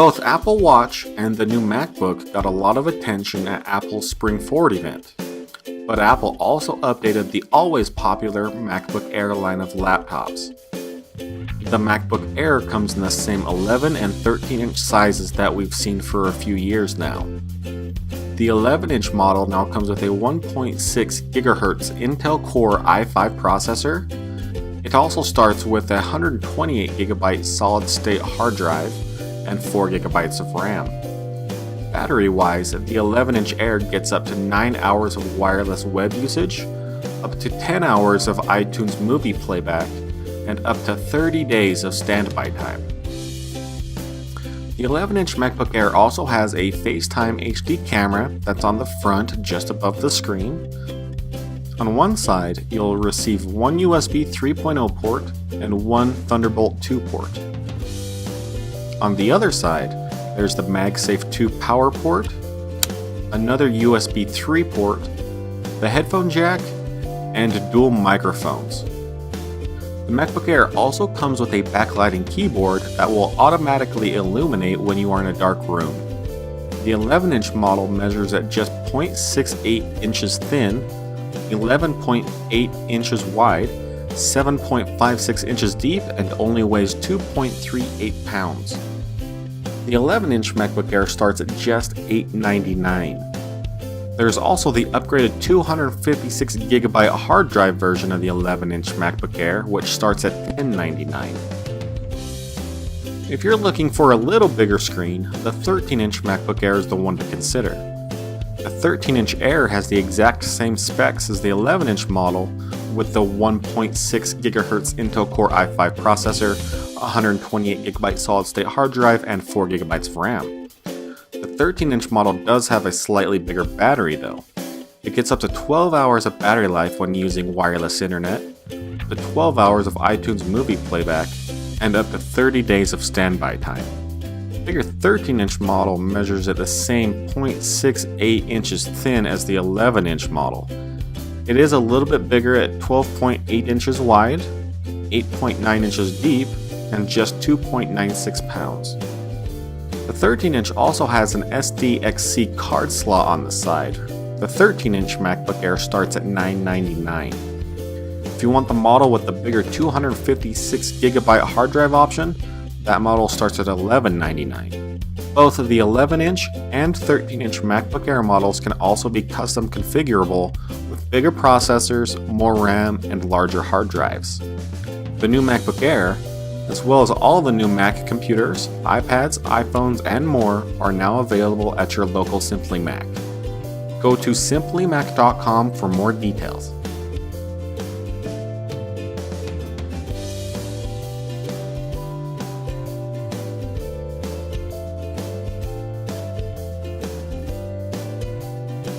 Both Apple Watch and the new MacBook got a lot of attention at Apple's Spring Forward event, but Apple also updated the always popular MacBook Air line of laptops. The MacBook Air comes in the same 11 and 13-inch sizes that we've seen for a few years now. The 11-inch model now comes with a 1.6 GHz Intel Core i5 processor. It also starts with a 128GB solid-state hard drive and 4GB of RAM. Battery-wise, the 11-inch Air gets up to 9 hours of wireless web usage, up to 10 hours of iTunes movie playback, and up to 30 days of standby time. The 11-inch MacBook Air also has a FaceTime HD camera that's on the front just above the screen. On one side, you'll receive one USB 3.0 port and one Thunderbolt 2 port. On the other side, there's the MagSafe 2 power port, another USB 3 port, the headphone jack, and dual microphones. The MacBook Air also comes with a backlighting keyboard that will automatically illuminate when you are in a dark room. The 11-inch model measures at just 0.68 inches thin, 11.8 inches wide, 7.56 inches deep, and only weighs 2.38 pounds. The 11-inch MacBook Air starts at just $899. There's also the upgraded 256GB hard drive version of the 11-inch MacBook Air, which starts at $1099. If you're looking for a little bigger screen, the 13-inch MacBook Air is the one to consider. The 13-inch Air has the exact same specs as the 11-inch model, with the 1.6 GHz Intel Core i5 processor, 128GB solid-state hard drive, and 4GB of RAM. The 13-inch model does have a slightly bigger battery though. It gets up to 12 hours of battery life when using wireless internet, up to 12 hours of iTunes movie playback, and up to 30 days of standby time. The bigger 13-inch model measures at the same 0.68 inches thin as the 11-inch model. It is a little bit bigger at 12.8 inches wide, 8.9 inches deep, and just 2.96 pounds. The 13-inch also has an SDXC card slot on the side. The 13-inch MacBook Air starts at $999. If you want the model with the bigger 256GB hard drive option, that model starts at $1199. Both of the 11-inch and 13-inch MacBook Air models can also be custom configurable with bigger processors, more RAM, and larger hard drives. The new MacBook Air, as well as all the new Mac computers, iPads, iPhones, and more, are now available at your local Simply Mac. Go to simplymac.com for more details.